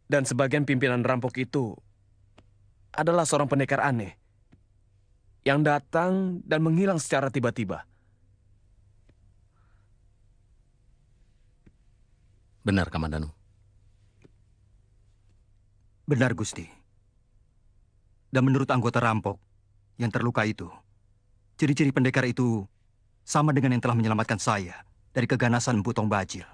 dan sebagian pimpinan rampok itu adalah seorang pendekar aneh yang datang dan menghilang secara tiba-tiba. Benar, Kamandanu. Benar, Gusti. Dan menurut anggota rampok yang terluka itu, ciri-ciri pendekar itu sama dengan yang telah menyelamatkan saya dari keganasan Empu Tong Bajil.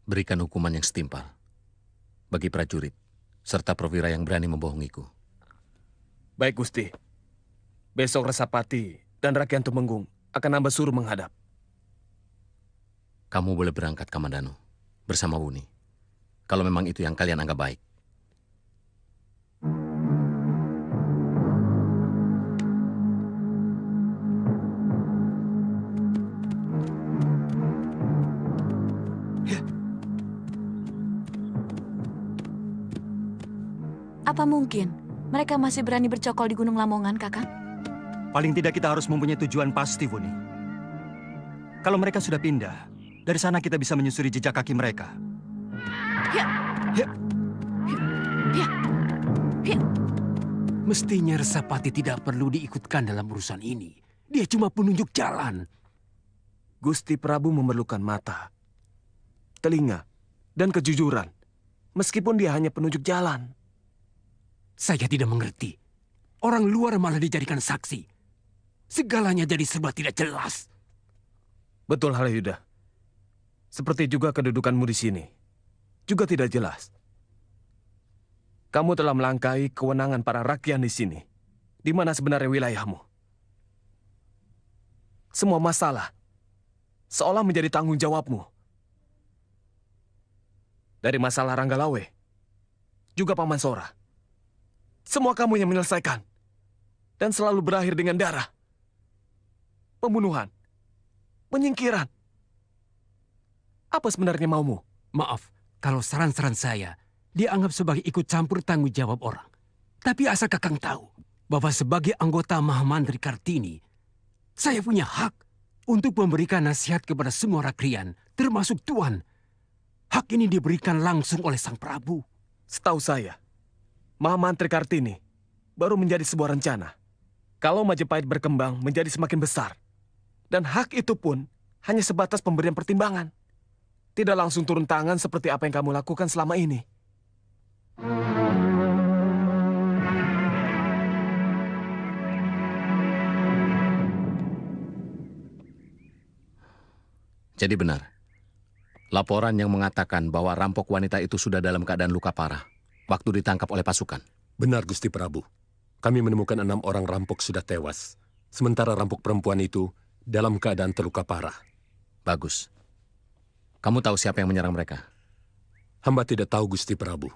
Berikan hukuman yang setimpal bagi prajurit, serta perwira yang berani membohongiku. Baik, Gusti. Besok Resapati dan Rakyat Tumenggung akan hamba suruh menghadap. Kamu boleh berangkat, Kamandanu, bersama Wuni. Kalau memang itu yang kalian anggap baik. Apa mungkin mereka masih berani bercokol di Gunung Lamongan, Kakang? Paling tidak kita harus mempunyai tujuan pasti, Wuni. Kalau mereka sudah pindah, dari sana kita bisa menyusuri jejak kaki mereka. Mestinya Resapati tidak perlu diikutkan dalam urusan ini. Dia cuma penunjuk jalan. Gusti Prabu memerlukan mata, telinga, dan kejujuran. Meskipun dia hanya penunjuk jalan. Saya tidak mengerti. Orang luar malah dijadikan saksi. Segalanya jadi serba tidak jelas. Betul, Halayuda. Seperti juga kedudukanmu di sini. Juga tidak jelas. Kamu telah melangkahi kewenangan para rakyat di sini. Di mana sebenarnya wilayahmu? Semua masalah seolah menjadi tanggung jawabmu. Dari masalah Ranggalawe, juga Paman Sora. Semua kamu yang menyelesaikan. Dan selalu berakhir dengan darah. Pembunuhan. Penyingkiran. Apa sebenarnya maumu? Maaf, kalau saran-saran saya dianggap sebagai ikut campur tanggung jawab orang. Tapi asal Kakang tahu bahwa sebagai anggota Mahamantri Kartini, saya punya hak untuk memberikan nasihat kepada semua rakrian, termasuk Tuan. Hak ini diberikan langsung oleh Sang Prabu. Setahu saya, Mahamantri Kartini baru menjadi sebuah rencana. Kalau Majapahit berkembang menjadi semakin besar. Dan hak itu pun hanya sebatas pemberian pertimbangan. Tidak langsung turun tangan seperti apa yang kamu lakukan selama ini. Jadi benar, laporan yang mengatakan bahwa rampok wanita itu sudah dalam keadaan luka parah waktu ditangkap oleh pasukan. Benar, Gusti Prabu. Kami menemukan 6 orang rampok sudah tewas. Sementara rampok perempuan itu dalam keadaan terluka parah. Bagus. Kamu tahu siapa yang menyerang mereka? Hamba tidak tahu, Gusti Prabu.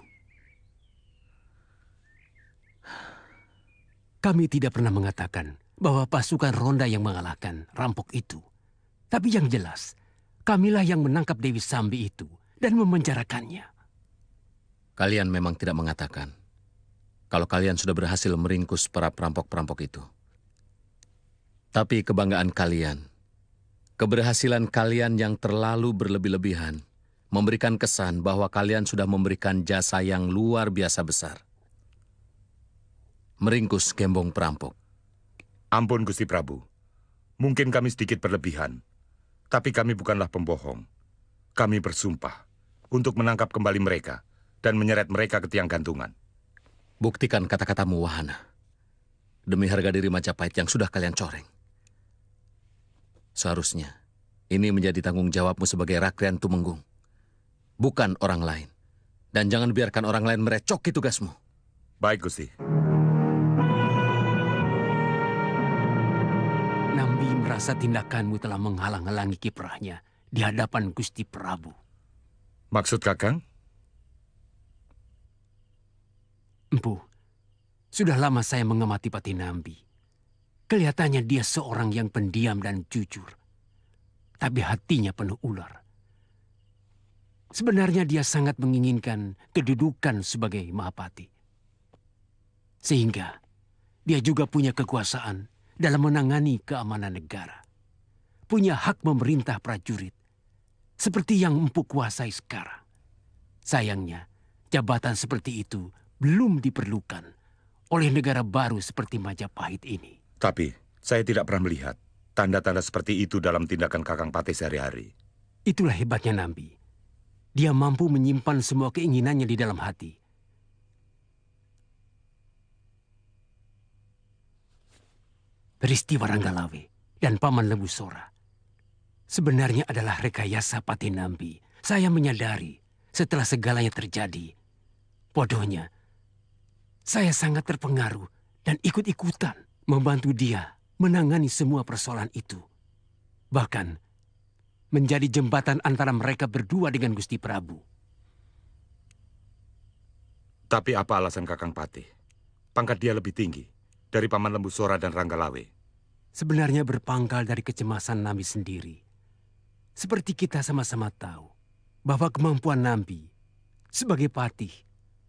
Kami tidak pernah mengatakan bahwa pasukan ronda yang mengalahkan rampok itu. Tapi yang jelas, kamilah yang menangkap Dewi Sambi itu dan memenjarakannya. Kalian memang tidak mengatakan kalau kalian sudah berhasil meringkus para perampok-perampok itu. Tapi kebanggaan kalian, keberhasilan kalian yang terlalu berlebih-lebihan, memberikan kesan bahwa kalian sudah memberikan jasa yang luar biasa besar. Meringkus gembong perampok. Ampun, Gusti Prabu. Mungkin kami sedikit berlebihan, tapi kami bukanlah pembohong. Kami bersumpah untuk menangkap kembali mereka dan menyeret mereka ke tiang gantungan. Buktikan kata-katamu, Wahana. Demi harga diri Majapahit yang sudah kalian coreng. Seharusnya ini menjadi tanggung jawabmu sebagai Rakrian Tumenggung. Bukan orang lain. Dan jangan biarkan orang lain merecoki tugasmu. Baik, Gusti. Nambi merasa tindakanmu telah menghalang-halangi kiprahnya di hadapan Gusti Prabu. Maksud Kakang? Empu, sudah lama saya mengamati Pati Nambi. Kelihatannya dia seorang yang pendiam dan jujur. Tapi hatinya penuh ular. Sebenarnya dia sangat menginginkan kedudukan sebagai Mahapati. Sehingga dia juga punya kekuasaan dalam menangani keamanan negara. Punya hak memerintah prajurit. Seperti yang Empu kuasai sekarang. Sayangnya, jabatan seperti itu belum diperlukan oleh negara baru seperti Majapahit ini. Tapi, saya tidak pernah melihat tanda-tanda seperti itu dalam tindakan Kakang Patih sehari-hari. Itulah hebatnya Nambi. Dia mampu menyimpan semua keinginannya di dalam hati. Peristiwa Ranggalawe dan Paman Lembu Sora sebenarnya adalah rekayasa Pati Nambi. Saya menyadari setelah segalanya terjadi Bodohnya, saya sangat terpengaruh dan ikut-ikutan membantu dia menangani semua persoalan itu. Bahkan menjadi jembatan antara mereka berdua dengan Gusti Prabu. Tapi apa alasan Kakang Patih? Pangkat dia lebih tinggi dari Paman Lembu Sora dan Ranggalawe. Sebenarnya berpangkal dari kecemasan Nambi sendiri. Seperti kita sama-sama tahu bahwa kemampuan Nambi sebagai patih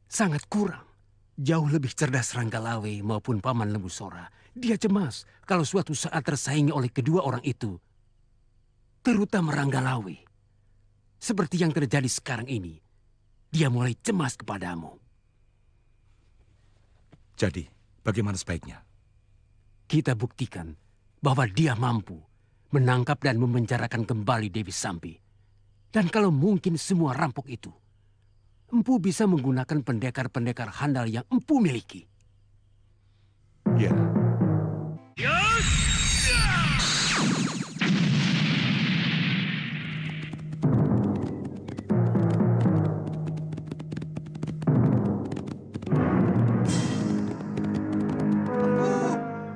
sangat kurang. Jauh lebih cerdas Ranggalawe maupun Paman Lembu Sora. Dia cemas kalau suatu saat tersaingi oleh kedua orang itu. Terutama Ranggalawe. Seperti yang terjadi sekarang ini. Dia mulai cemas kepadamu. Jadi, bagaimana sebaiknya? Kita buktikan bahwa dia mampu menangkap dan memenjarakan kembali Dewi Sambi. Dan kalau mungkin semua rampok itu, Empu bisa menggunakan pendekar-pendekar handal yang Empu miliki. Ya.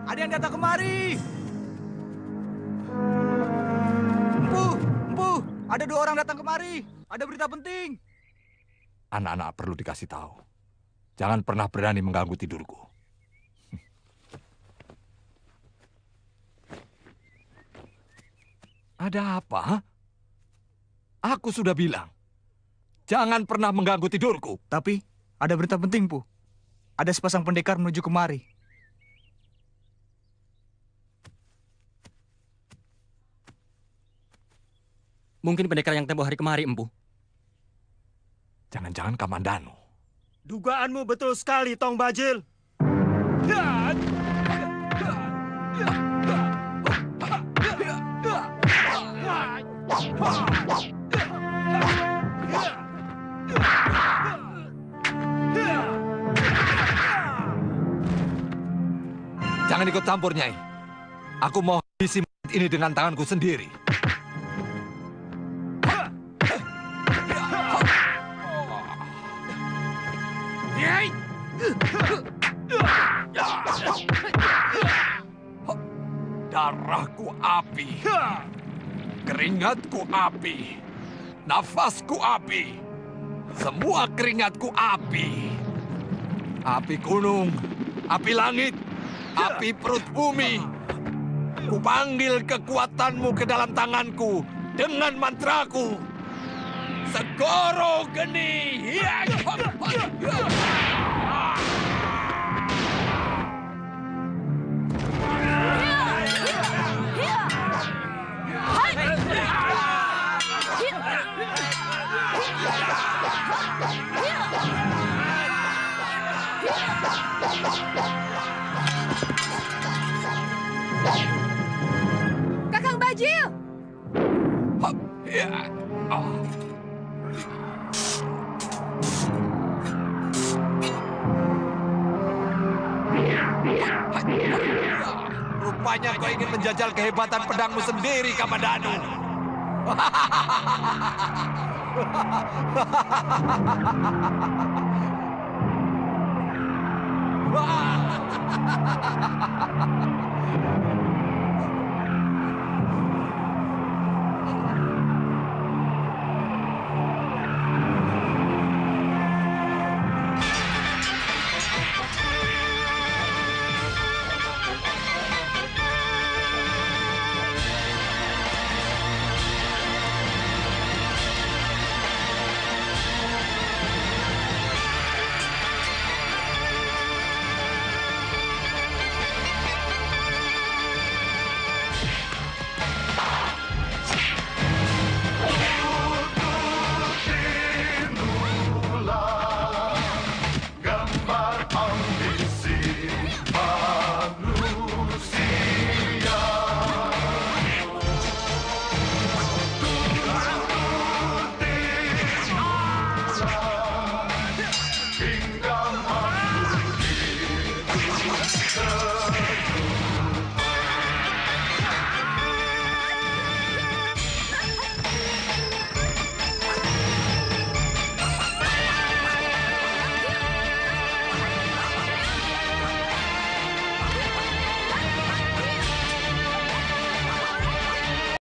Ada yang datang kemari. Empu, ada 2 orang datang kemari. Ada berita penting. Anak-anak perlu dikasih tahu. Jangan pernah berani mengganggu tidurku. Ada apa? Aku sudah bilang. Jangan pernah mengganggu tidurku. Tapi ada berita penting, Pu. Ada sepasang pendekar menuju kemari. Mungkin pendekar yang tempoh hari kemari, Empu. Jangan-jangan Kamandanu. Dugaanmu betul sekali, Tong Bajil. Jangan ikut campur, Nyai. Aku mau habisi ini dengan tanganku sendiri. Darahku api, keringatku api, nafasku api, semua keringatku api. Api gunung, api langit, api perut bumi. Kupanggil kekuatanmu ke dalam tanganku dengan mantraku. Segoro geni. Kakang Bajil! Rupanya kau ingin menjajal kehebatan pedangmu sendiri, Kamandanu.